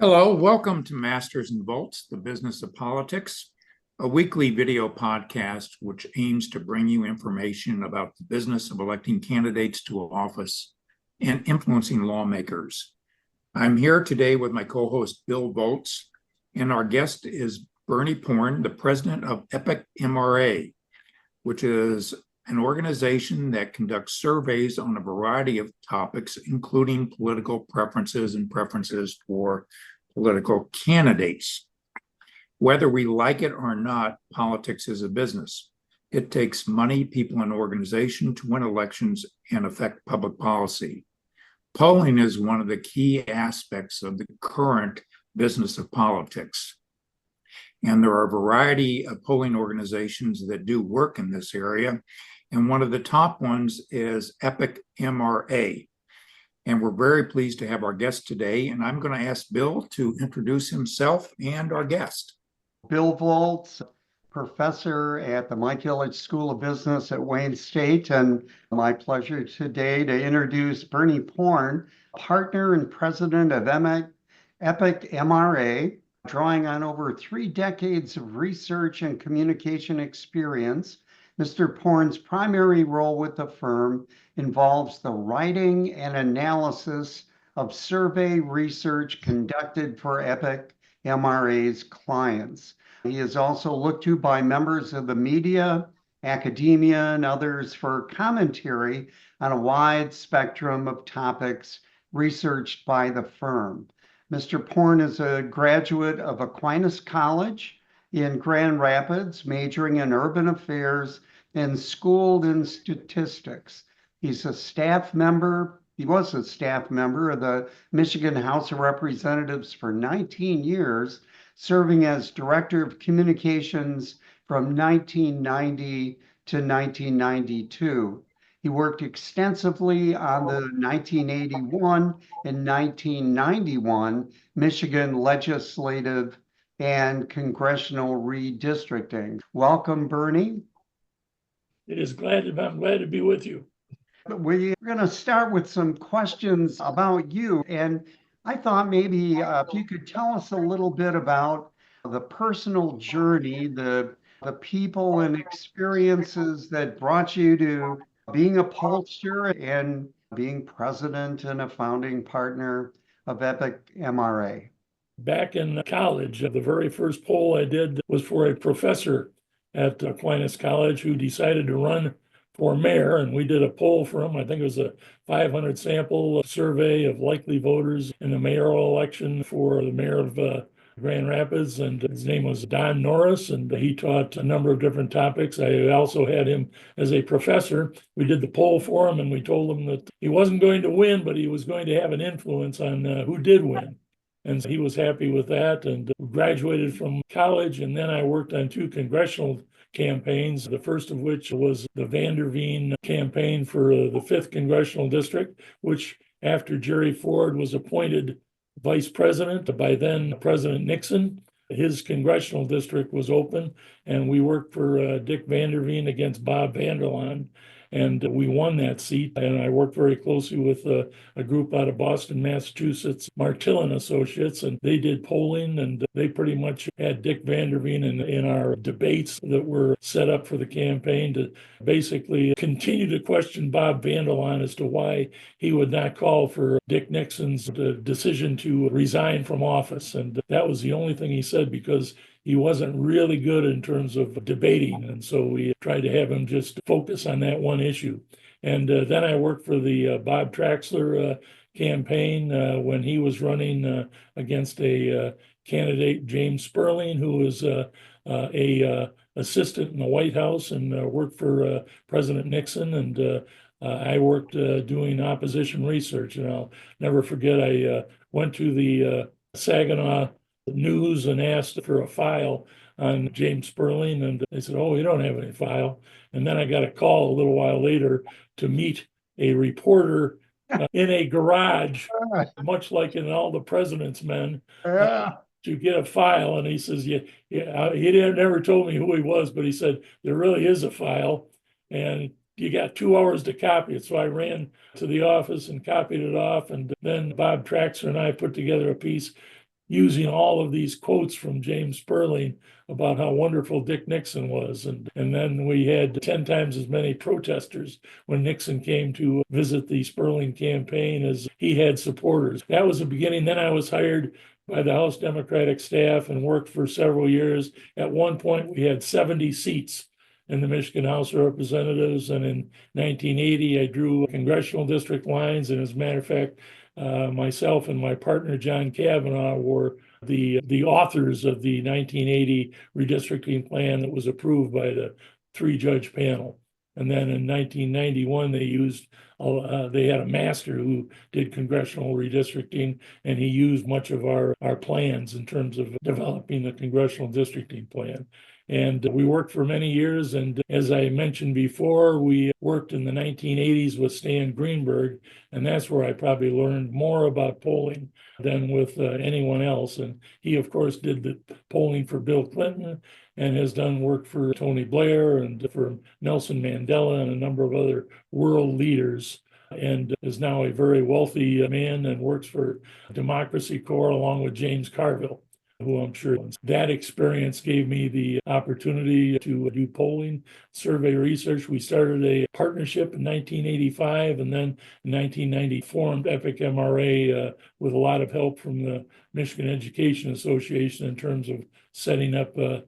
Hello, welcome to Masters and Volts, the Business of Politics, a weekly video podcast which aims to bring you information about the business of electing candidates to office and influencing lawmakers. I'm here today with my co-host Bill Volz, and our guest is Bernie Porn, the president of EPIC MRA, which is an organization that conducts surveys on a variety of topics, including political preferences and preferences for political candidates. Whether we like it or not, politics is a business. It takes money, people, and organization to win elections and affect public policy. Polling is one of the key aspects of the current business of politics. And there are a variety of polling organizations that do work in this area. And one of the top ones is EPIC MRA. And we're very pleased to have our guest today. And I'm going to ask Bill to introduce himself and our guest. Bill Volz, professor at the Mike Ilitch School of Business at Wayne State. And my pleasure today to introduce Bernie Porn, partner and president of EPIC MRA, drawing on over 3 decades of research and communication experience. Mr. Porn's primary role with the firm involves the writing and analysis of survey research conducted for EPIC MRA's clients. He is also looked to by members of the media, academia, and others for commentary on a wide spectrum of topics researched by the firm. Mr. Porn is a graduate of Aquinas College in Grand Rapids, majoring in urban affairs and schooled in statistics. He was a staff member of the Michigan House of Representatives for 19 years, serving as Director of Communications from 1990 to 1992. He worked extensively on the 1981 and 1991 Michigan legislative and congressional redistricting. Welcome, Bernie. I'm glad to be with you. We're going to start with some questions about you. And I thought maybe if you could tell us a little bit about the personal journey, the people and experiences that brought you to being a pollster and being president and a founding partner of EPIC MRA. Back in college, the very first poll I did was for a professor at Aquinas College who decided to run for mayor, and we did a poll for him. I think it was a 500 sample survey of likely voters in the mayoral election for the mayor of Grand Rapids, and his name was Don Norris, and he taught a number of different topics. I also had him as a professor. We did the poll for him, and we told him that he wasn't going to win, but he was going to have an influence on who did win. And so he was happy with that and graduated from college. And then I worked on 2 congressional campaigns, the first of which was the Vanderveen campaign for the 5th Congressional District, which after Jerry Ford was appointed vice president by then President Nixon, his congressional district was open, and we worked for Dick Vanderveen against Bob Vanderlaan. And we won that seat. And I worked very closely with a group out of Boston, Massachusetts, Martillon Associates, and they did polling, and they pretty much had Dick Vanderveen in our debates that were set up for the campaign to basically continue to question Bob Vanderlaan as to why he would not call for Dick Nixon's decision to resign from office. And that was the only thing he said, because he wasn't really good in terms of debating. And so we tried to have him just focus on that one issue. And then I worked for the Bob Traxler campaign when he was running against a candidate, James Sperling, who was a assistant in the White House and worked for President Nixon. And I worked doing opposition research. And I'll never forget, I went to the Saginaw News and asked for a file on James Sperling, and they said, "Oh, you don't have any file." And then I got a call a little while later to meet a reporter in a garage, much like in All the President's Men, to get a file. And he says, he never told me who he was, but he said, "There really is a file, and you got 2 hours to copy it." So I ran to the office and copied it off, and then Bob Traxler and I put together a piece using all of these quotes from James Sperling about how wonderful Dick Nixon was. And then we had 10 times as many protesters when Nixon came to visit the Sperling campaign as he had supporters. That was the beginning. Then I was hired by the House Democratic staff and worked for several years. At one point, we had 70 seats in the Michigan House of Representatives. And in 1980, I drew congressional district lines. And as a matter of fact, myself and my partner, John Kavanaugh, were the authors of the 1980 redistricting plan that was approved by the 3-judge panel. And then in 1991, they had a master who did congressional redistricting, and he used much of our plans in terms of developing the congressional districting plan. And we worked for many years. And as I mentioned before, we worked in the 1980s with Stan Greenberg. And that's where I probably learned more about polling than with anyone else. And he, of course, did the polling for Bill Clinton and has done work for Tony Blair and for Nelson Mandela and a number of other world leaders, and is now a very wealthy man and works for Democracy Corps along with James Carville, who I'm sure that experience gave me the opportunity to do polling, survey research. We started a partnership in 1985, and then in 1990 formed Epic MRA with a lot of help from the Michigan Education Association in terms of setting up the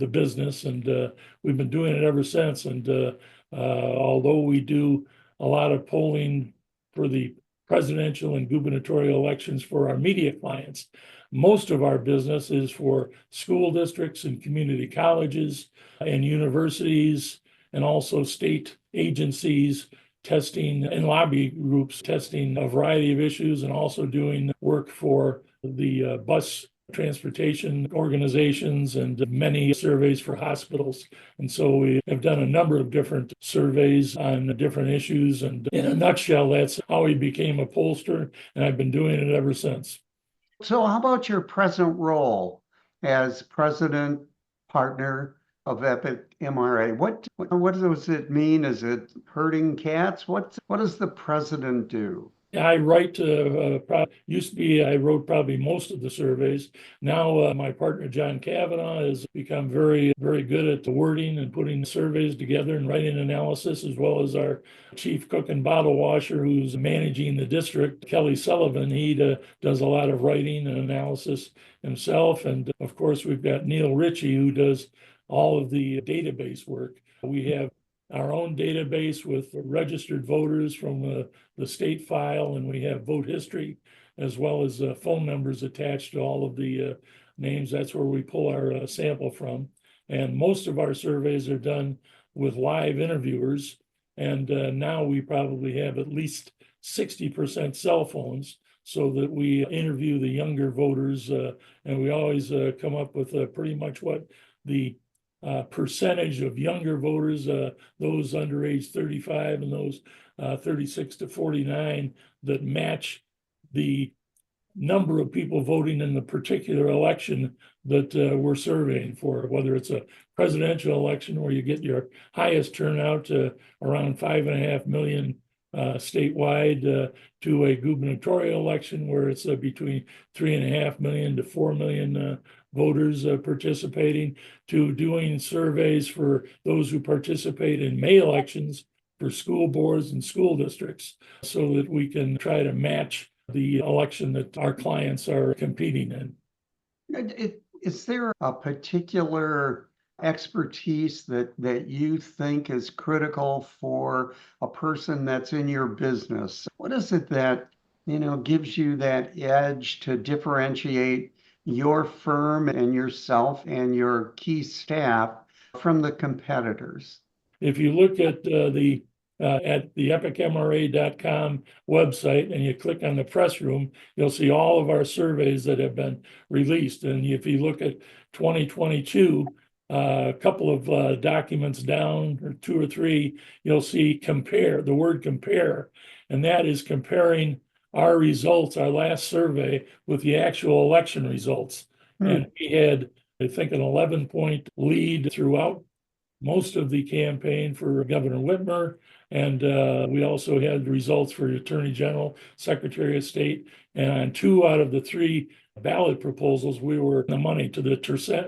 business. And we've been doing it ever since. And although we do a lot of polling for the presidential and gubernatorial elections for our media clients, most of our business is for school districts and community colleges and universities, and also state agencies testing and lobby groups testing a variety of issues, and also doing work for the bus transportation organizations and many surveys for hospitals. And so we have done a number of different surveys on different issues. And in a nutshell, that's how we became a pollster, and I've been doing it ever since. So how about your present role as president partner of Epic MRA? What does it mean? Is it herding cats? What does the president do? I write, used to be, I wrote probably most of the surveys. Now my partner, John Kavanaugh, has become very, very good at the wording and putting surveys together and writing analysis, as well as our chief cook and bottle washer, who's managing the district, Kelly Sullivan. He does a lot of writing and analysis himself. And of course, we've got Neil Ritchie, who does all of the database work. We have our own database with registered voters from the state file, and we have vote history, as well as phone numbers attached to all of the names. That's where we pull our sample from. And most of our surveys are done with live interviewers. And now we probably have at least 60% cell phones, so that we interview the younger voters. And we always come up with pretty much what the percentage of younger voters, those under age 35 and those 36 to 49, that match the number of people voting in the particular election that we're surveying for, whether it's a presidential election where you get your highest turnout, around 5.5 million statewide, to a gubernatorial election where it's between 3.5 million to 4 million voters participating, to doing surveys for those who participate in May elections for school boards and school districts, so that we can try to match the election that our clients are competing in. Is there a particular expertise that you think is critical for a person that's in your business? What is it that, gives you that edge to differentiate your firm and yourself and your key staff from the competitors? If you look at the epicmra.com website and you click on the press room, you'll see all of our surveys that have been released. And if you look at 2022, a couple of documents down, or 2 or 3, you'll see compare, the word compare, and that is comparing our results, our last survey, with the actual election results. And we had, I think, an 11-point lead throughout most of the campaign for Governor Whitmer. And we also had results for Attorney General, Secretary of State, and on 2 out of the 3 ballot proposals, we were in the money to the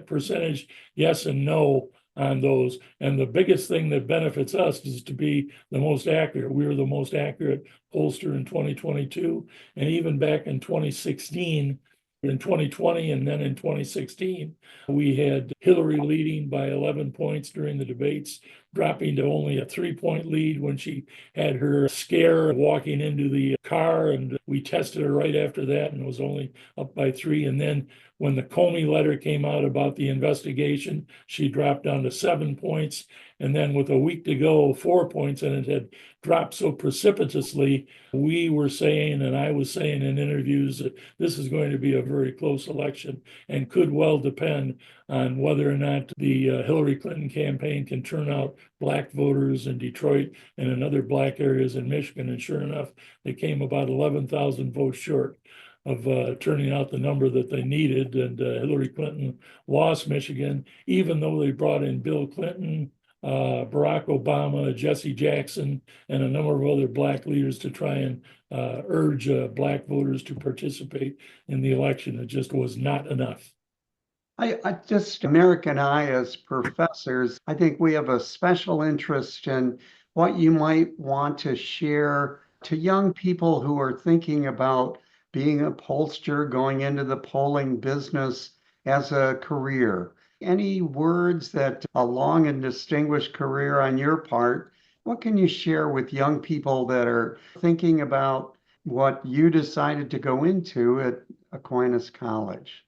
percentage yes and no on those. And the biggest thing that benefits us is to be the most accurate. We were the most accurate pollster in 2022. And even back in 2016, in 2020, and then in 2016, we had Hillary leading by 11 points during the debates, dropping to only a 3-point lead when she had her scare walking into the car. And we tested her right after that and was only up by 3. And then when the Comey letter came out about the investigation, she dropped down to 7 points. And then with a week to go, 4 points, and it had dropped so precipitously, we were saying, and I was saying in interviews, that this is going to be a very close election and could well depend on whether or not the Hillary Clinton campaign can turn out Black voters in Detroit and in other Black areas in Michigan. And sure enough, they came about 11,000 votes short of turning out the number that they needed. And Hillary Clinton lost Michigan, even though they brought in Bill Clinton, Barack Obama, Jesse Jackson, and a number of other Black leaders to try and urge Black voters to participate in the election. It just was not enough. Merrick and I, as professors, I think we have a special interest in what you might want to share to young people who are thinking about being a pollster, going into the polling business as a career. Any words that a long and distinguished career on your part, what can you share with young people that are thinking about what you decided to go into at Aquinas College?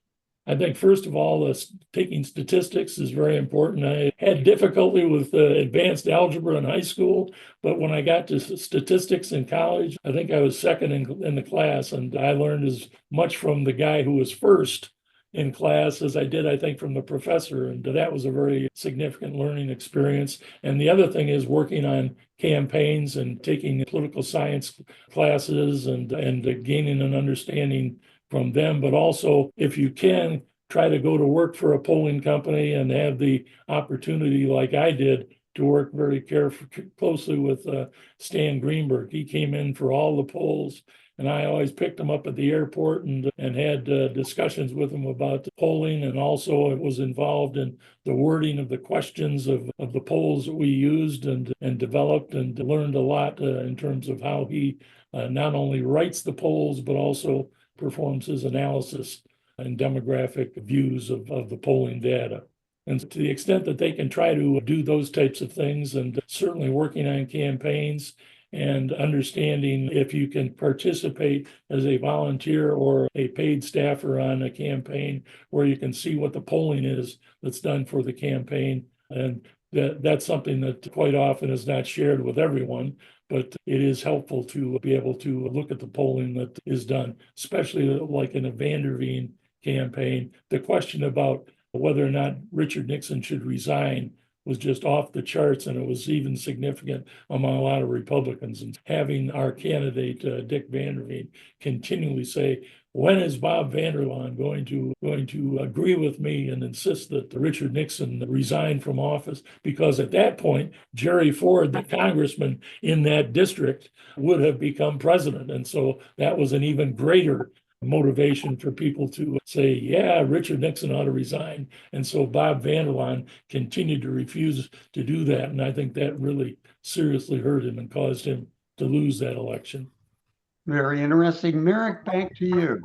I think, first of all, taking statistics is very important. I had difficulty with advanced algebra in high school, but when I got to statistics in college, I think I was second in the class, and I learned as much from the guy who was first in class as I did, I think, from the professor. And that was a very significant learning experience. And the other thing is working on campaigns and taking political science classes and gaining an understanding from them. But also, if you can, try to go to work for a polling company and have the opportunity, like I did, to work very closely with Stan Greenberg. He came in for all the polls, and I always picked him up at the airport and had discussions with him about the polling, and also it was involved in the wording of the questions of the polls that we used and developed, and learned a lot in terms of how he not only writes the polls, but also performs his analysis and demographic views of the polling data. And to the extent that they can try to do those types of things, and certainly working on campaigns and understanding if you can participate as a volunteer or a paid staffer on a campaign where you can see what the polling is that's done for the campaign. And that's something that quite often is not shared with everyone, but it is helpful to be able to look at the polling that is done, especially like in a Van der Veen campaign. The question about whether or not Richard Nixon should resign was just off the charts, and it was even significant among a lot of Republicans. And having our candidate, Dick Van der Veen, continually say, when is Bob Vander Laan going to agree with me and insist that Richard Nixon resign from office? Because at that point, Jerry Ford, the congressman in that district, would have become president. And so that was an even greater motivation for people to say, yeah, Richard Nixon ought to resign. And so Bob Vander Laan continued to refuse to do that. And I think that really seriously hurt him and caused him to lose that election. Very interesting. Merrick, back to you.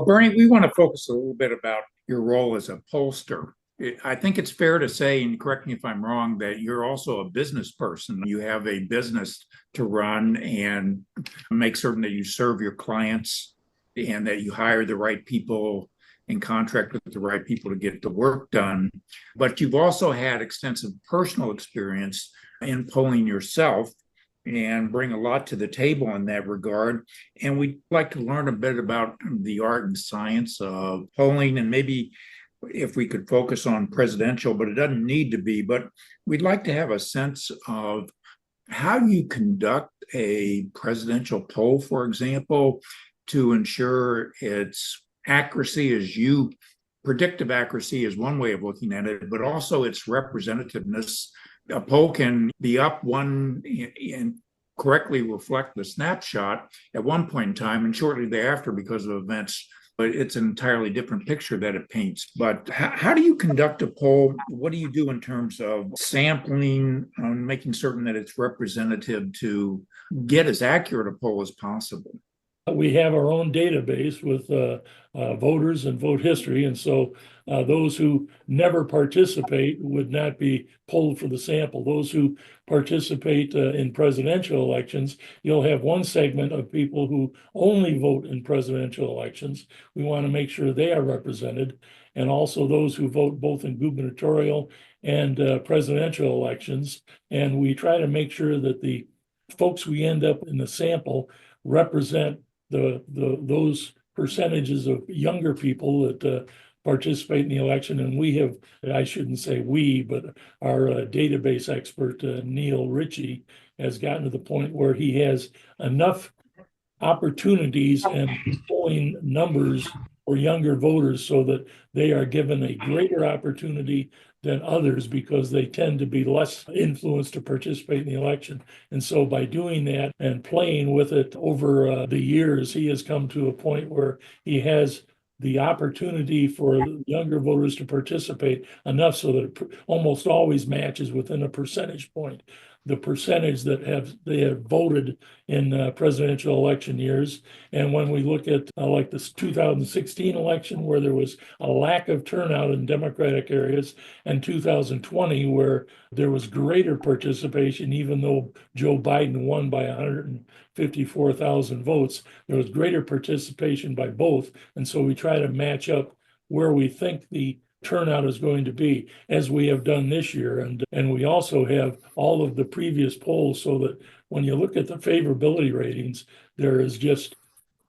Bernie, we want to focus a little bit about your role as a pollster. I think it's fair to say, and correct me if I'm wrong, that you're also a business person. You have a business to run and make certain that you serve your clients and that you hire the right people and contract with the right people to get the work done. But you've also had extensive personal experience in polling yourself and bring a lot to the table in that regard. And we'd like to learn a bit about the art and science of polling, and maybe if we could focus on presidential, but it doesn't need to be. But we'd like to have a sense of how you conduct a presidential poll, for example, to ensure its accuracy predictive accuracy is one way of looking at it, but also its representativeness. A poll can be up one and correctly reflect the snapshot at one point in time, and shortly thereafter, because of events but it's an entirely different picture that it paints. But how do you conduct a poll? What do you do in terms of sampling, making certain that it's representative to get as accurate a poll as possible? We have our own database with voters and vote history. And so those who never participate would not be polled for the sample. Those who participate in presidential elections, you'll have one segment of people who only vote in presidential elections. We want to make sure they are represented. And also those who vote both in gubernatorial and presidential elections. And we try to make sure that the folks we end up in the sample represent those percentages of younger people that participate in the election. And we have, I shouldn't say we, but our database expert, Neil Ritchie, has gotten to the point where he has enough opportunities and polling numbers for younger voters so that they are given a greater opportunity than others because they tend to be less influenced to participate in the election. And so by doing that and playing with it over the years, he has come to a point where he has the opportunity for younger voters to participate enough so that it almost always matches within a percentage point the percentage that they have voted in presidential election years. And when we look at like this 2016 election, where there was a lack of turnout in Democratic areas, and 2020, where there was greater participation, even though Joe Biden won by 154,000 votes, there was greater participation by both. And so we try to match up where we think the turnout is going to be, as we have done this year. And we also have all of the previous polls so that when you look at the favorability ratings, there is just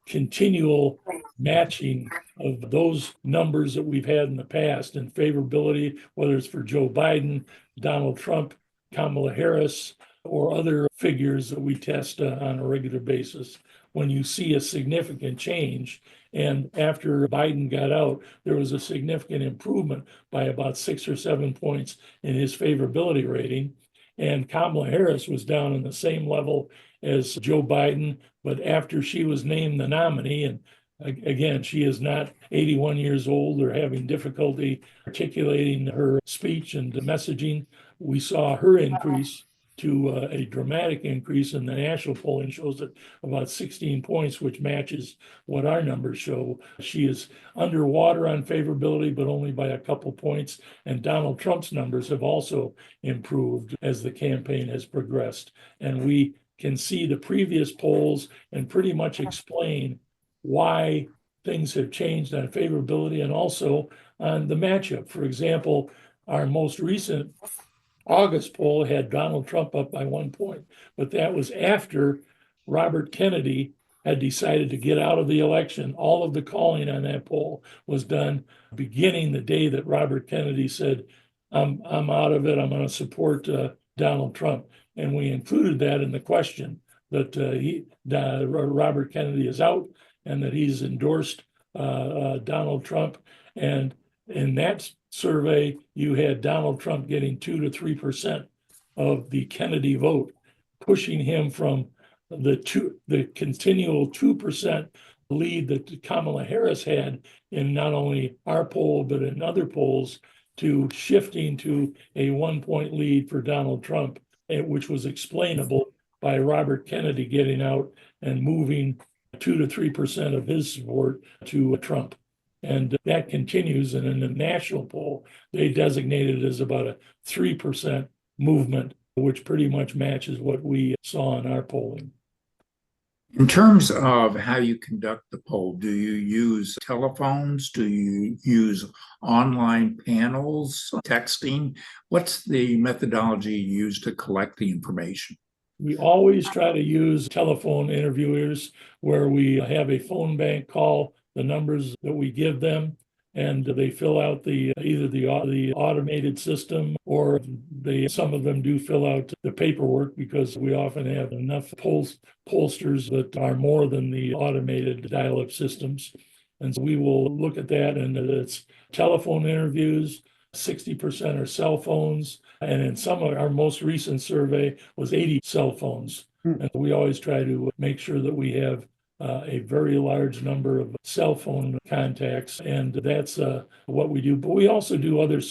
continual matching of those numbers that we've had in the past and favorability, whether it's for Joe Biden, Donald Trump, Kamala Harris, or other figures that we test on a regular basis. When you see a significant change, and after Biden got out, there was a significant improvement by about 6 or 7 points in his favorability rating. And Kamala Harris was down on the same level as Joe Biden, but after she was named the nominee, and again, she is not 81 years old or having difficulty articulating her speech and messaging, we saw her increase to a dramatic increase, in the national polling shows that about 16 points, which matches what our numbers show. She is underwater on favorability, but only by a couple points. And Donald Trump's numbers have also improved as the campaign has progressed. And we can see the previous polls and pretty much explain why things have changed on favorability and also on the matchup. For example, our most recent August poll had Donald Trump up by 1 point, but that was after Robert Kennedy had decided to get out of the election. All of the calling on that poll was done beginning the day that Robert Kennedy said, I'm out of it, I'm going to support Donald Trump. And we included that in the question that Robert Kennedy is out and that he's endorsed Donald Trump. And in that survey, you had Donald Trump getting 2 to 3% of the Kennedy vote, pushing him from the continual 2% lead that Kamala Harris had in not only our poll, but in other polls, to shifting to a 1 point lead for Donald Trump, which was explainable by Robert Kennedy getting out and moving 2 to 3% of his support to Trump. And that continues. And in the national poll, they designated it as about a 3% movement, which pretty much matches what we saw in our polling. In terms of how you conduct the poll, do you use telephones? Do you use online panels, texting? What's the methodology you use to collect the information? We always try to use telephone interviewers where we have a phone bank call the numbers that we give them, and they fill out either the automated system, or some of them do fill out the paperwork, because we often have enough pollsters that are more than the automated dial-up systems. And so we will look at that, and it's telephone interviews, 60% are cell phones, and in some of our most recent survey was 80 cell phones. And we always try to make sure that we have a very large number of cell phone contacts, and that's what we do. But we also do other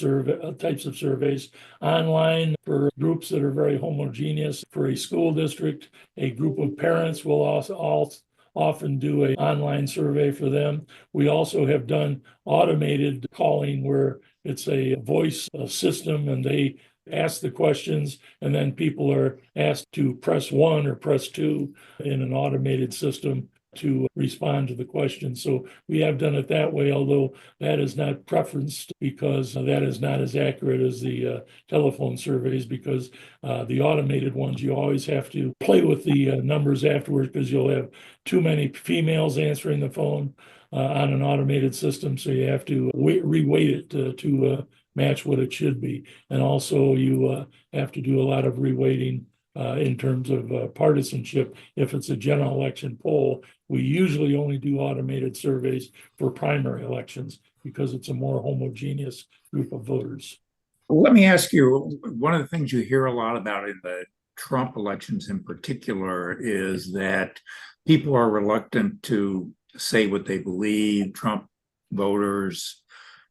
types of surveys online for groups that are very homogeneous. For a school district, a group of parents will also often do an online survey for them. We also have done automated calling where it's a voice system and they ask the questions and then people are asked to press 1 or press 2 in an automated system to respond to the question. So we have done it that way, although that is not preferenced because that is not as accurate as the telephone surveys, because the automated ones, you always have to play with the numbers afterwards because you'll have too many females answering the phone on an automated system. So you have to reweight it to match what it should be. And also you have to do a lot of reweighting in terms of partisanship. If it's a general election poll, we usually only do automated surveys for primary elections because it's a more homogeneous group of voters. Let me ask you, one of the things you hear a lot about in the Trump elections in particular is that people are reluctant to say what they believe. Trump voters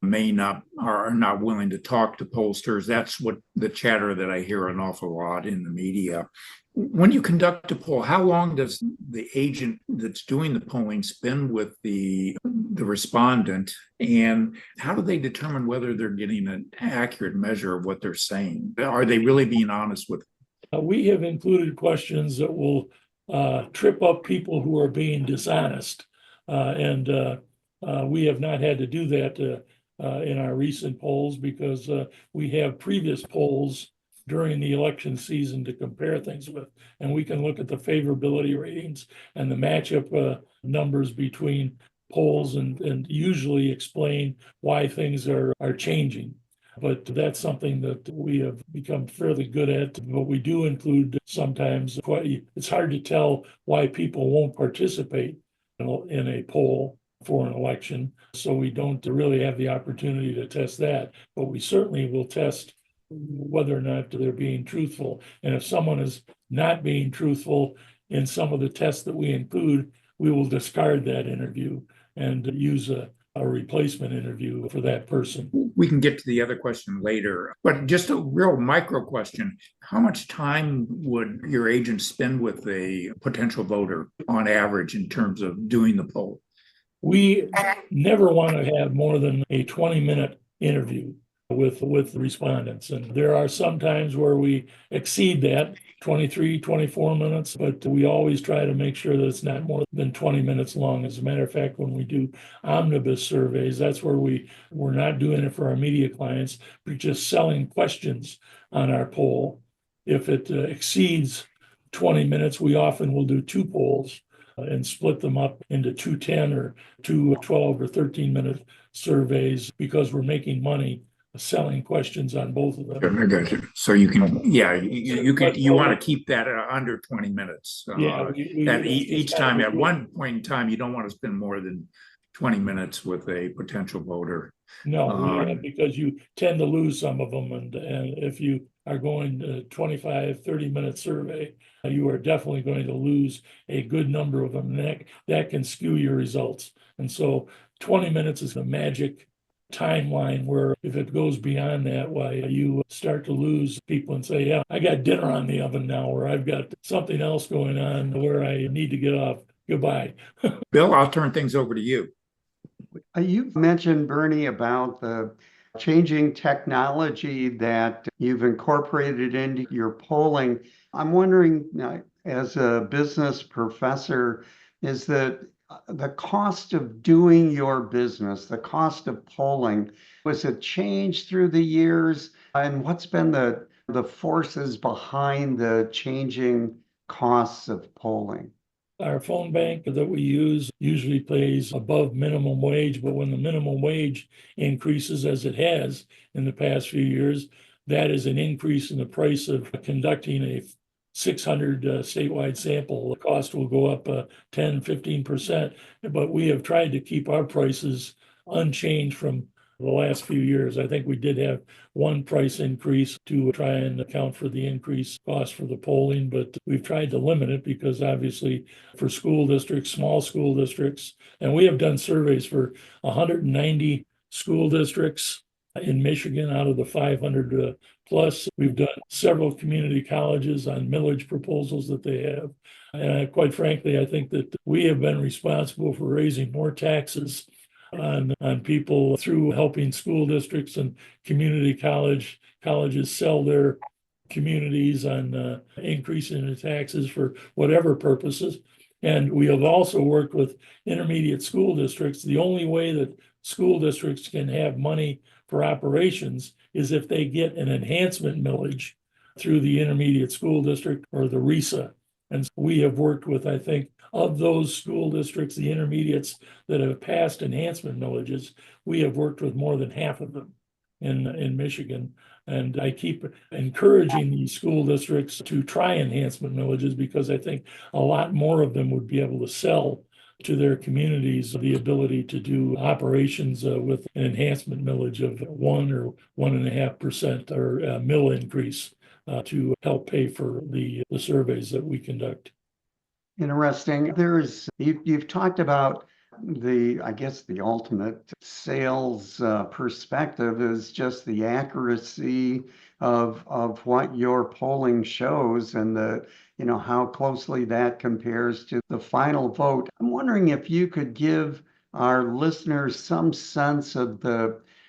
are not willing to talk to pollsters. That's what the chatter that I hear an awful lot in the media. When you conduct a poll, how long does the agent that's doing the polling spend with the respondent, and how do they determine whether they're getting an accurate measure of what they're saying? Are they really being honest with it? We have included questions that will trip up people who are being dishonest, and we have not had to do that in our recent polls because we have previous polls during the election season to compare things with, and we can look at the favorability ratings and the matchup numbers between polls and usually explain why things are changing. But that's something that we have become fairly good at. But we do include sometimes, it's hard to tell why people won't participate in a poll for an election. So we don't really have the opportunity to test that, but we certainly will test whether or not they're being truthful. And if someone is not being truthful in some of the tests that we include, we will discard that interview and use a replacement interview for that person. We can get to the other question later, but just a real micro question. How much time would your agent spend with a potential voter on average in terms of doing the poll? We never want to have more than a 20-minute interview with respondents. And there are some times where we exceed that, 23, 24 minutes, but we always try to make sure that it's not more than 20 minutes long. As a matter of fact, when we do omnibus surveys, that's where we're not doing it for our media clients, we're just selling questions on our poll. If it exceeds 20 minutes, we often will do 2 polls and split them up into 2 10 or 2 12 or 13-minute surveys because we're making money selling questions on both of them. I got you. So you can, you want to keep that under 20 minutes. Yeah, each time, at one point in time, you don't want to spend more than 20 minutes with a potential voter. No, because you tend to lose some of them. And if you are going to 25, 30-minute survey, you are definitely going to lose a good number of them. And that can skew your results. And so 20 minutes is a magic timeline where if it goes beyond that, why you start to lose people and say, yeah, I got dinner on the oven now, or I've got something else going on where I need to get off. Goodbye. Bill, I'll turn things over to you. You mentioned, Bernie, about the changing technology that you've incorporated into your polling. I'm wondering, as a business professor, is that the cost of doing your business, the cost of polling, was it changed through the years? And what's been the forces behind the changing costs of polling? Our phone bank that we use usually pays above minimum wage, but when the minimum wage increases, as it has in the past few years, that is an increase in the price of conducting a 600 statewide sample. The cost will go up 10, 15%, but we have tried to keep our prices unchanged from the last few years. I think we did have one price increase to try and account for the increased cost for the polling, but we've tried to limit it because obviously for school districts, small school districts, and we have done surveys for 190 school districts in Michigan out of the 500 plus. We've done several community colleges on millage proposals that they have. And quite frankly, I think that we have been responsible for raising more taxes on people through helping school districts and community colleges sell their communities on increasing the taxes for whatever purposes. And we have also worked with intermediate school districts. The only way that school districts can have money for operations is if they get an enhancement millage through the intermediate school district or the RISA. And so we have worked with, I think, of those school districts, the intermediates that have passed enhancement millages, we have worked with more than half of them in Michigan. And I keep encouraging these school districts to try enhancement millages because I think a lot more of them would be able to sell to their communities the ability to do operations with an enhancement millage of 1 or 1.5% or a mill increase to help pay for the surveys that we conduct. Interesting. You've talked about I guess the ultimate sales perspective is just the accuracy of what your polling shows and how closely that compares to the final vote. I'm wondering if you could give our listeners some sense of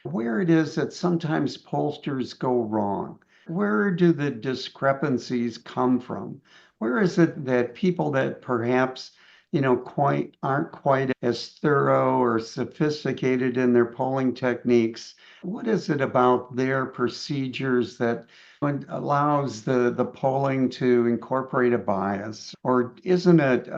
where it is that sometimes pollsters go wrong. Where do the discrepancies come from? Where is it that people that perhaps aren't quite as thorough or sophisticated in their polling techniques? What is it about their procedures that allows the polling to incorporate a bias, or isn't it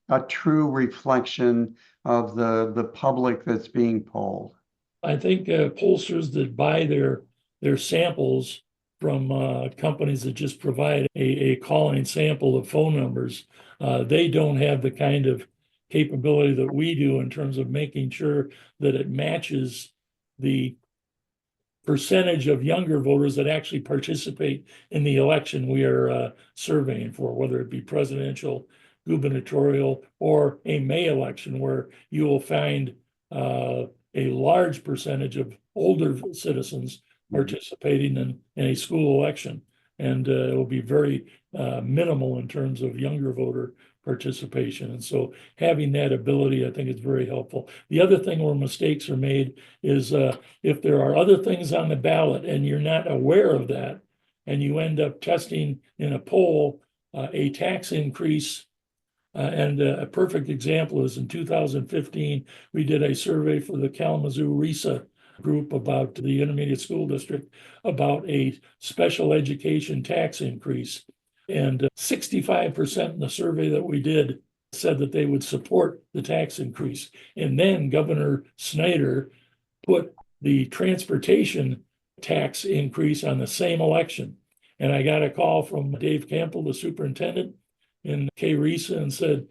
a true reflection of the public that's being polled? I think pollsters that buy their samples from companies that just provide a calling sample of phone numbers, they don't have the kind of capability that we do in terms of making sure that it matches the percentage of younger voters that actually participate in the election we are surveying for, whether it be presidential, gubernatorial, or a May election, where you will find a large percentage of older citizens participating in a school election. And it will be very minimal in terms of younger voter participation. And so having that ability, I think, is very helpful. The other thing where mistakes are made is if there are other things on the ballot and you're not aware of that, and you end up testing in a poll a tax increase. And a perfect example is in 2015, we did a survey for the Kalamazoo RISA group about the intermediate school district about a special education tax increase. And 65% in the survey that we did said that they would support the tax increase. And then Governor Snyder put the transportation tax increase on the same election. And I got a call from Dave Campbell, the superintendent in KRISA, and said,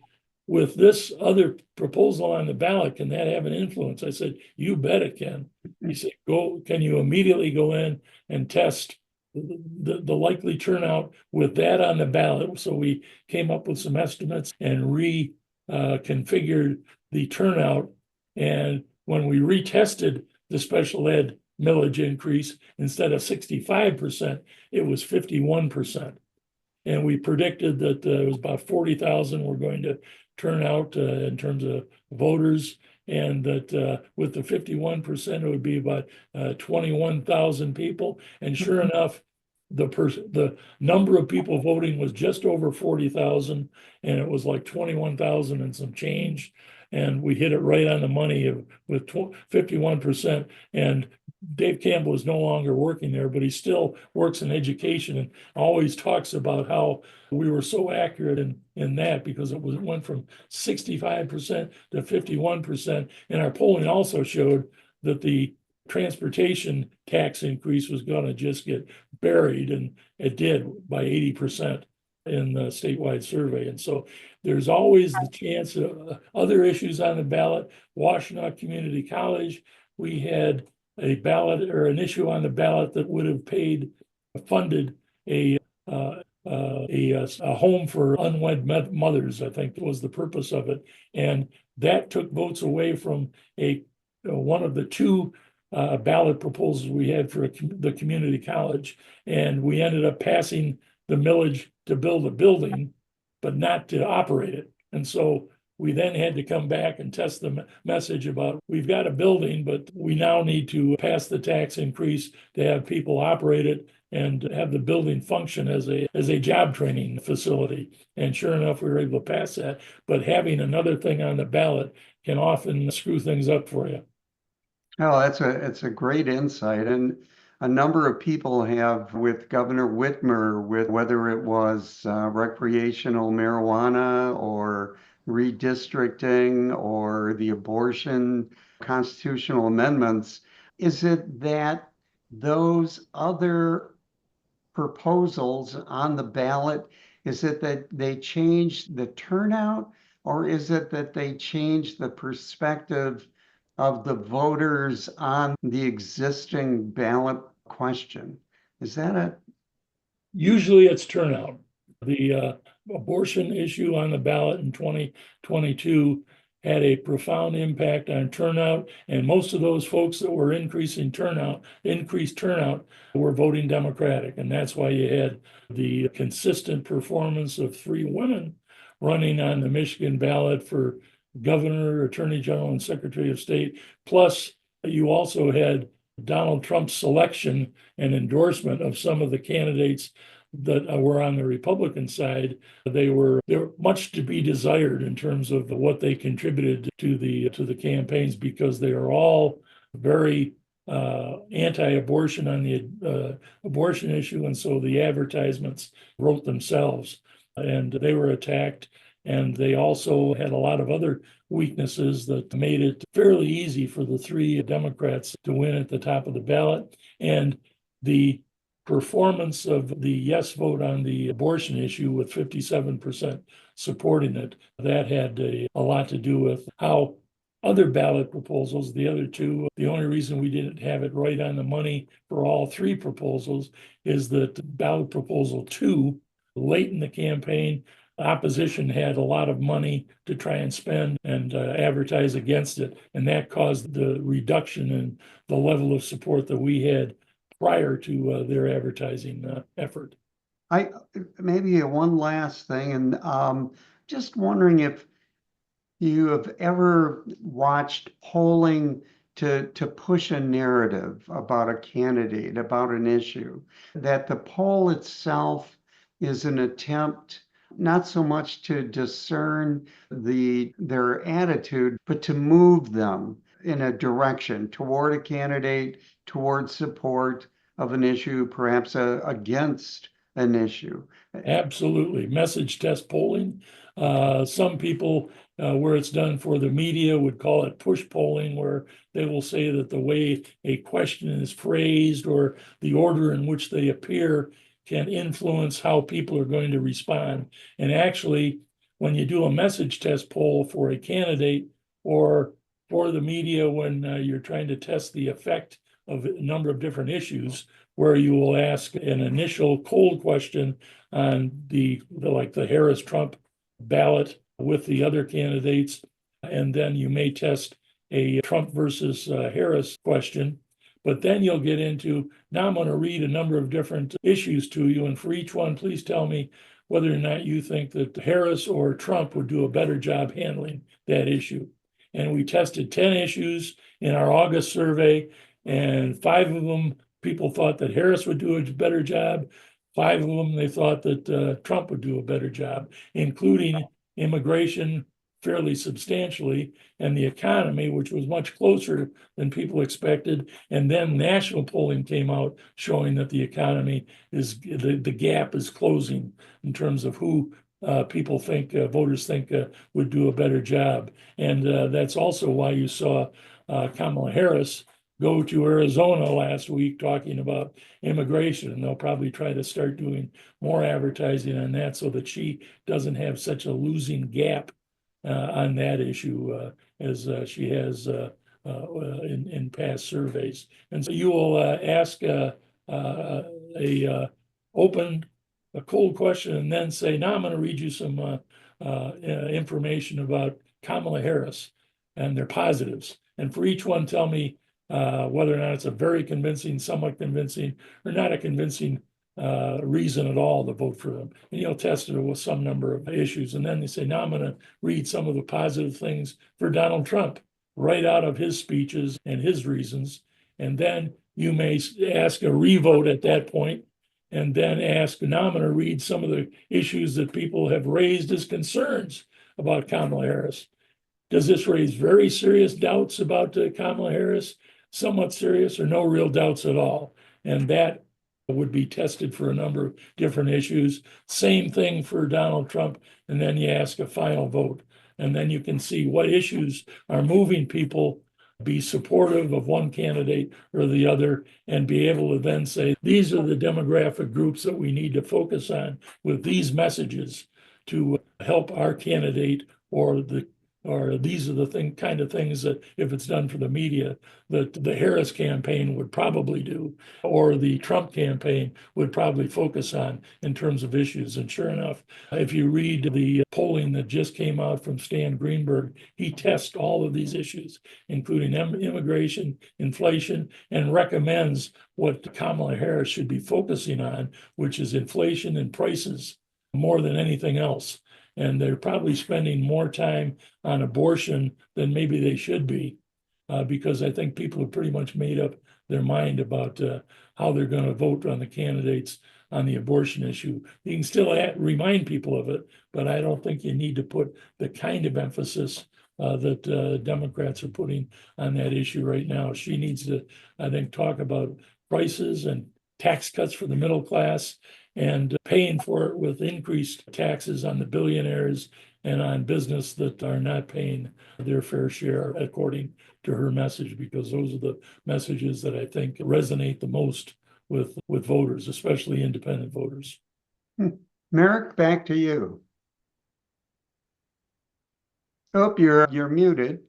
with this other proposal on the ballot, can that have an influence? I said, you bet it can. He said, can you immediately go in and test the likely turnout with that on the ballot? So we came up with some estimates and reconfigured the turnout. And when we retested the special ed millage increase, instead of 65%, it was 51%. And we predicted that it was about 40,000 were going to turn out in terms of voters, and that with the 51%, it would be about 21,000 people. And sure enough, the number of people voting was just over 40,000, and it was like 21,000 and some change. And we hit it right on the money with 51%. And Dave Campbell is no longer working there, but he still works in education and always talks about how we were so accurate in that, because it went from 65% to 51%. And our polling also showed that the transportation tax increase was going to just get buried, and it did by 80% in the statewide survey. And so there's always the chance of other issues on the ballot. Washtenaw Community College, we had a ballot or an issue on the ballot that would have funded a home for unwed mothers, I think was the purpose of it. And that took votes away from one of the two ballot proposals we had for the community college. And we ended up passing the millage to build a building, but not to operate it. And so we then had to come back and test the message about, we've got a building, but we now need to pass the tax increase to have people operate it and have the building function as a job training facility. And sure enough, we were able to pass that. But having another thing on the ballot can often screw things up for you. Oh, it's a great insight. And a number of people have, with Governor Whitmer, with whether it was recreational marijuana or redistricting or the abortion constitutional amendments, is it that those other proposals on the ballot, is it that they changed the turnout, or is it that they changed the perspective of the voters on the existing ballot question? Is that Usually it's turnout. The abortion issue on the ballot in 2022 had a profound impact on turnout, and most of those folks that were increased turnout were voting Democratic, and that's why you had the consistent performance of 3 women running on the Michigan ballot for governor, attorney general, and secretary of state. Plus, you also had Donald Trump's selection and endorsement of some of the candidates that were on the Republican side. They were much to be desired in terms of what they contributed to the campaigns, because they are all very anti-abortion on the abortion issue, and so the advertisements wrote themselves, and they were attacked. And they also had a lot of other weaknesses that made it fairly easy for the 3 Democrats to win at the top of the ballot. And the performance of the yes vote on the abortion issue, with 57% supporting it, that had a lot to do with how other ballot proposals, the other 2, the only reason we didn't have it right on the money for all 3 proposals is that ballot proposal 2, late in the campaign, opposition had a lot of money to try and spend and advertise against it. And that caused the reduction in the level of support that we had prior to their advertising effort. Maybe one last thing, and just wondering if you have ever watched polling to push a narrative about a candidate, about an issue, that the poll itself is an attempt not so much to discern their attitude, but to move them in a direction toward a candidate, toward support of an issue, perhaps against an issue. Absolutely. Message test polling. Some people, where it's done for the media, would call it push polling, where they will say that the way a question is phrased or the order in which they appear can influence how people are going to respond. And actually, when you do a message test poll for a candidate or for the media, when you're trying to test the effect of a number of different issues, where you will ask an initial cold question on like the Harris-Trump ballot with the other candidates, and then you may test a Trump versus Harris question. But then you'll get into, now I'm going to read a number of different issues to you, and for each one, please tell me whether or not you think that Harris or Trump would do a better job handling that issue. And we tested 10 issues in our August survey, and 5 of them, people thought that Harris would do a better job. 5 of them, they thought that Trump would do a better job, including immigration fairly substantially, and the economy, which was much closer than people expected. And then national polling came out showing that the economy is, the gap is closing in terms of who people think, voters think would do a better job. And that's also why you saw Kamala Harris go to Arizona last week talking about immigration, and they'll probably try to start doing more advertising on that so that she doesn't have such a losing gap on that issue as she has in past surveys. And so you will ask a cold question and then say, now I'm going to read you some information about Kamala Harris and their positives. And for each one, tell me whether or not it's a very convincing, somewhat convincing, or not a convincing reason at all to vote for them. And you'll test it with some number of issues. And then they say, now I'm going to read some of the positive things for Donald Trump right out of his speeches and his reasons. And then you may ask a revote at that point, and then ask, now I'm going to read some of the issues that people have raised as concerns about Kamala Harris. Does this raise very serious doubts about Kamala Harris? Somewhat serious, or no real doubts at all? And that would be tested for a number of different issues. Same thing for Donald Trump. And then you ask a final vote. And then you can see what issues are moving people be supportive of one candidate or the other, and be able to then say, these are the demographic groups that we need to focus on with these messages to help our candidate, or these are the kind of things that, if it's done for the media, that the Harris campaign would probably do, or the Trump campaign would probably focus on in terms of issues. And sure enough, if you read the polling that just came out from Stan Greenberg, he tests all of these issues, including immigration, inflation, and recommends what Kamala Harris should be focusing on, which is inflation and prices more than anything else. And they're probably spending more time on abortion than maybe they should be, because I think people have pretty much made up their mind about how they're going to vote on the candidates on the abortion issue. You can still remind people of it, but I don't think you need to put the kind of emphasis that Democrats are putting on that issue right now. She needs to, I think, talk about prices and tax cuts for the middle class, and paying for it with increased taxes on the billionaires and on business that are not paying their fair share, according to her message, because those are the messages that I think resonate the most with voters, especially independent voters. Merrick, back to you. Oh, you're muted.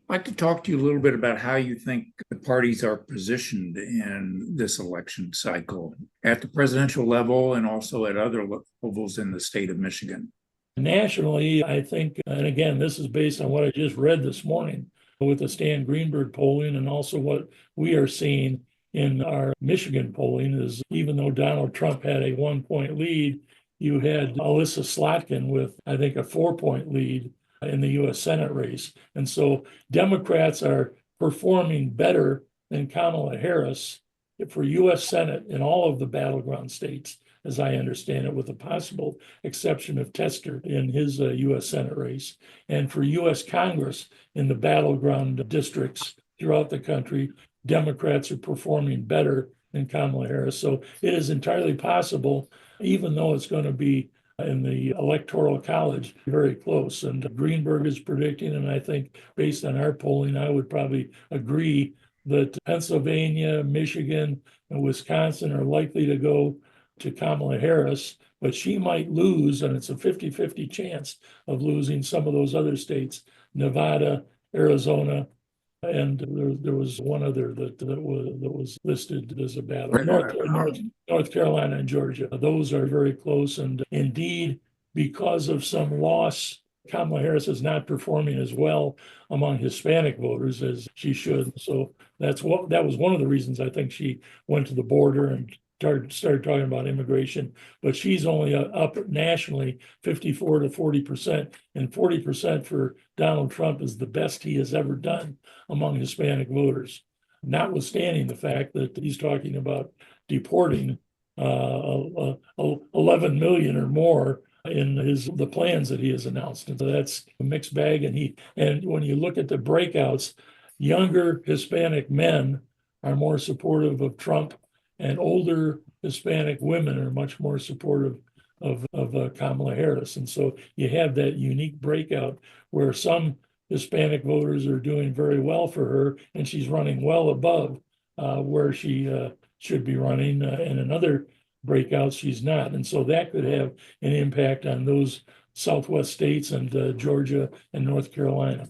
I'd like to talk to you a little bit about how you think the parties are positioned in this election cycle at the presidential level and also at other levels in the state of Michigan. Nationally, I think, and again, this is based on what I just read this morning with the Stan Greenberg polling, and also what we are seeing in our Michigan polling, is even though Donald Trump had a 1-point lead, you had Alyssa Slotkin with, I think, a 4-point lead in the U.S. Senate race. And so Democrats are performing better than Kamala Harris for U.S. Senate in all of the battleground states, as I understand it, with the possible exception of Tester in his U.S. Senate race. And for U.S. Congress in the battleground districts throughout the country, Democrats are performing better than Kamala Harris. So it is entirely possible, even though it's going to be in the Electoral College very close. And Greenberg is predicting, and I think based on our polling, I would probably agree that Pennsylvania, Michigan, and Wisconsin are likely to go to Kamala Harris, but she might lose, and it's a 50-50 chance of losing some of those other states, Nevada, Arizona, and there was one other that was listed as a battle. North Carolina and Georgia. Those are very close, and indeed, because of some loss, Kamala Harris is not performing as well among Hispanic voters as she should. So that was one of the reasons I think she went to the border and started talking about immigration. But she's only up nationally 54 to 40%, and 40% for Donald Trump is the best he has ever done among Hispanic voters, notwithstanding the fact that he's talking about deporting 11 million or more in the plans that he has announced. And so that's a mixed bag. And when you look at the breakouts, younger Hispanic men are more supportive of Trump, and older Hispanic women are much more supportive of Kamala Harris. And so you have that unique breakout where some Hispanic voters are doing very well for her, and she's running well above where she should be running, and in other breakouts she's not. And so that could have an impact on those Southwest states and Georgia and North Carolina.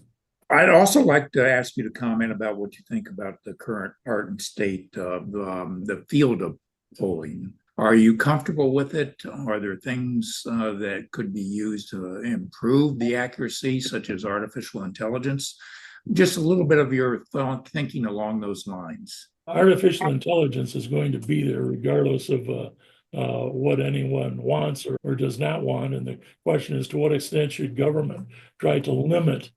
I'd also like to ask you to comment about what you think about the current art and state of the field of polling. Are you comfortable with it? Are there things that could be used to improve the accuracy, such as artificial intelligence? Just a little bit of your thinking along those lines. Artificial intelligence is going to be there regardless of what anyone wants or does not want. And the question is, to what extent should government try to limit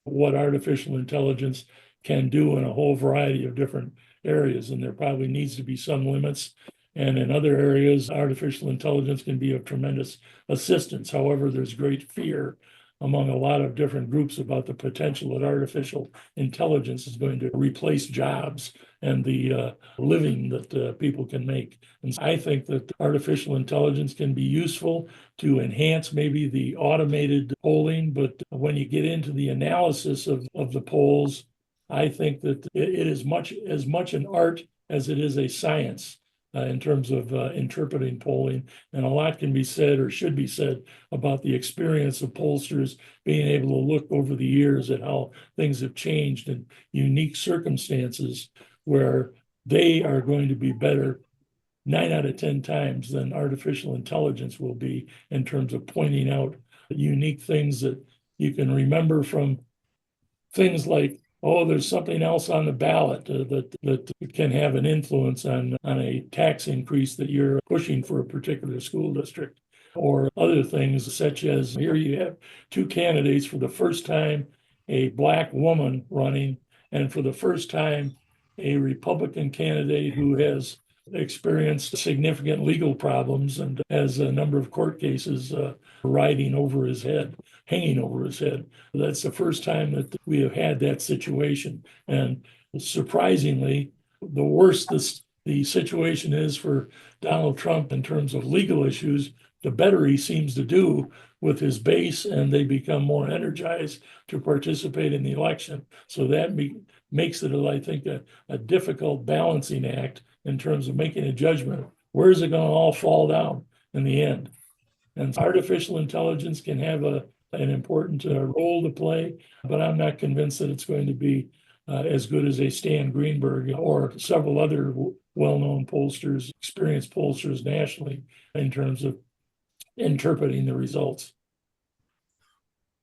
what artificial intelligence can do in a whole variety of different areas? And there probably needs to be some limits. And in other areas, artificial intelligence can be of tremendous assistance. However, there's great fear among a lot of different groups about the potential that artificial intelligence is going to replace jobs and the living that people can make. And I think that artificial intelligence can be useful to enhance maybe the automated polling, but when you get into the analysis of the polls, I think that it is as much an art as it is a science. In terms of interpreting polling, and a lot can be said or should be said about the experience of pollsters being able to look over the years at how things have changed in unique circumstances where they are going to be better 9 out of 10 times than artificial intelligence will be in terms of pointing out unique things that you can remember from things like, oh, there's something else on the ballot that can have an influence on a tax increase that you're pushing for a particular school district, or other things such as here you have 2 candidates, for the first time, a Black woman running, and for the first time, a Republican candidate who has experienced significant legal problems and has a number of court cases riding over his head, hanging over his head. That's the first time that we have had that situation. And surprisingly, the worse the situation is for Donald Trump in terms of legal issues, the better he seems to do with his base, and they become more energized to participate in the election. So that makes it, I think, a difficult balancing act in terms of making a judgment. Where is it going to all fall down in the end? And artificial intelligence can have an important role to play, but I'm not convinced that it's going to be as good as a Stan Greenberg or several other well-known pollsters, experienced pollsters nationally in terms of interpreting the results.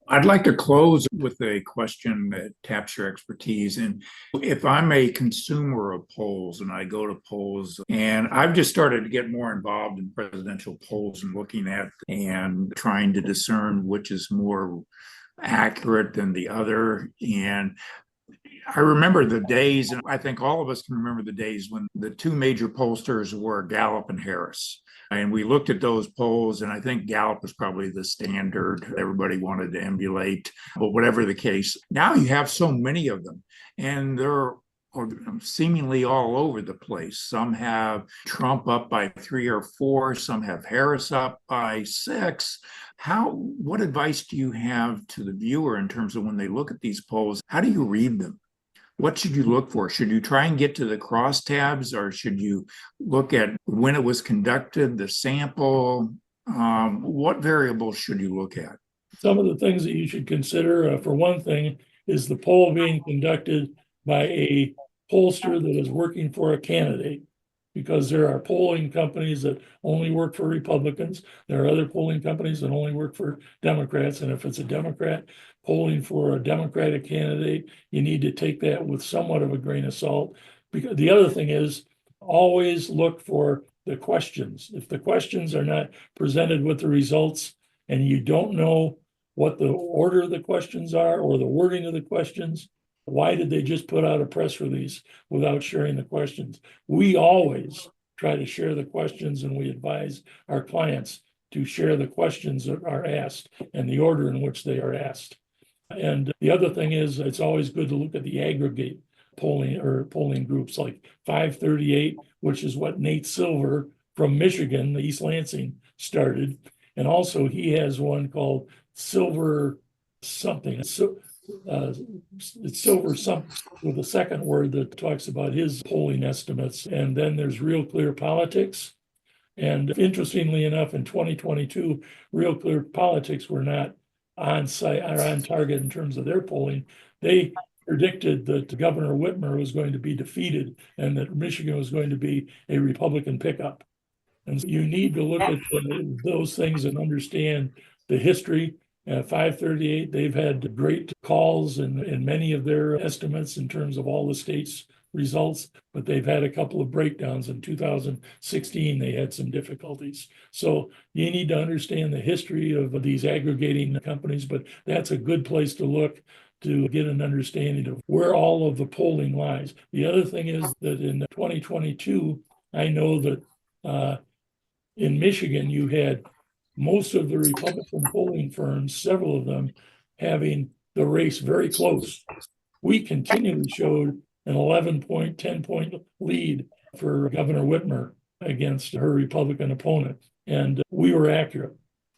I'd like to close with a question that taps your expertise. And if I'm a consumer of polls and I go to polls, and I've just started to get more involved in presidential polls and looking at and trying to discern which is more accurate than the other. And I remember the days, and I think all of us can remember the days when the 2 major pollsters were Gallup and Harris. And we looked at those polls, and I think Gallup was probably the standard everybody wanted to emulate. But whatever the case, now you have so many of them, and they're seemingly all over the place. Some have Trump up by 3 or 4, some have Harris up by 6. What advice do you have to the viewer in terms of when they look at these polls? How do you read them? What should you look for? Should you try and get to the crosstabs, or should you look at when it was conducted, the sample? What variables should you look at? Some of the things that you should consider, for one thing, is the poll being conducted by a pollster that is working for a candidate, because there are polling companies that only work for Republicans. There are other polling companies that only work for Democrats. And if it's a Democrat polling for a Democratic candidate, you need to take that with somewhat of a grain of salt. Because the other thing is, always look for the questions. If the questions are not presented with the results and you don't know what the order of the questions are or the wording of the questions, why did they just put out a press release without sharing the questions? We always try to share the questions, and we advise our clients to share the questions that are asked and the order in which they are asked. And the other thing is, it's always good to look at the aggregate polling groups like 538, which is what Nate Silver from Michigan, the East Lansing, started. And also he has one called Silver something. So it's Silver something with a second word that talks about his polling estimates. And then there's Real Clear Politics. And interestingly enough, in 2022, Real Clear Politics were not on site or on target in terms of their polling. they predicted that Governor Whitmer was going to be defeated and that Michigan was going to be a Republican pickup. And so you need to look at those things and understand the history. 538, they've had great calls in many of their estimates in terms of all the states' results, but they've had a couple of breakdowns. In 2016, they had some difficulties. So you need to understand the history of these aggregating companies, but that's a good place to look to get an understanding of where all of the polling lies. The other thing is that in 2022, I know that in Michigan, you had most of the Republican polling firms, several of them, having the race very close. We continually showed an 11-point, 10-point lead for Governor Whitmer against her Republican opponent. And we were accurate.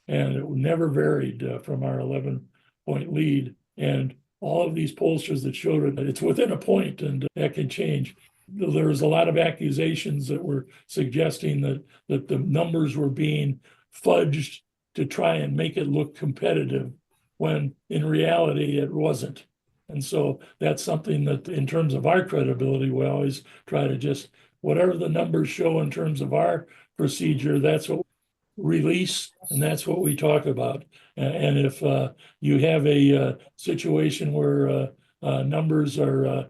And it never varied from our 11-point lead. And all of these pollsters that showed it, it's within a point, and that can change. There was a lot of accusations that were suggesting that the numbers were being fudged to try and make it look competitive, when in reality it wasn't. And so that's something that in terms of our credibility, we always try to just, whatever the numbers show in terms of our procedure, that's what we release, and that's what we talk about. And if you have a situation where numbers are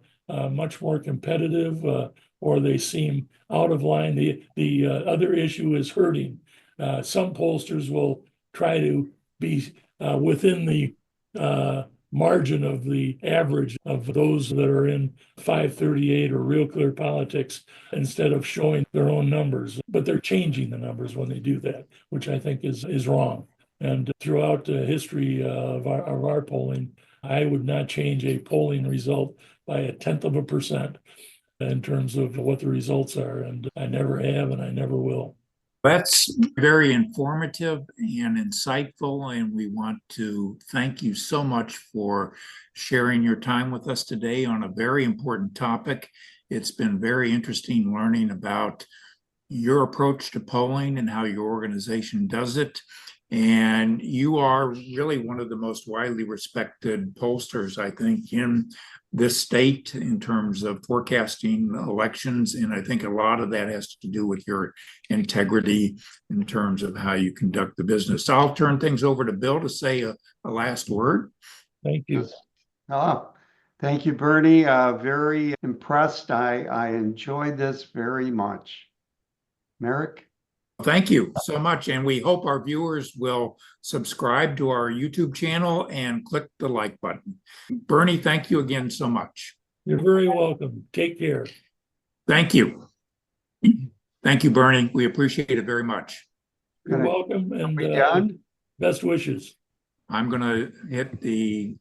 much more competitive, or they seem out of line, the other issue is herding. Some pollsters will try to be within the margin of the average of those that are in 538 or Real Clear Politics, instead of showing their own numbers. But they're changing the numbers when they do that, which I think is wrong. And throughout the history of our polling, I would not change a polling result by 0.1% in terms of what the results are. And I never have, and I never will. That's very informative and insightful, and we want to thank you so much for sharing your time with us today on a very important topic. It's been very interesting learning about your approach to polling and how your organization does it. And you are really one of the most widely respected pollsters, I think, in this state in terms of forecasting elections. And I think a lot of that has to do with your integrity in terms of how you conduct the business. I'll turn things over to Bill to say a last word. Thank you. Thank you, Bernie. Very impressed. I enjoyed this very much. Merrick? Thank you so much. And we hope our viewers will subscribe to our YouTube channel and click the like button. Bernie, thank you again so much. You're very welcome. Take care. Thank you. Thank you, Bernie. We appreciate it very much. You're welcome, and best wishes. I'm going to hit the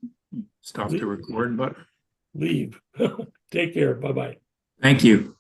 stop the record button. Leave. Take care. Bye-bye. Thank you.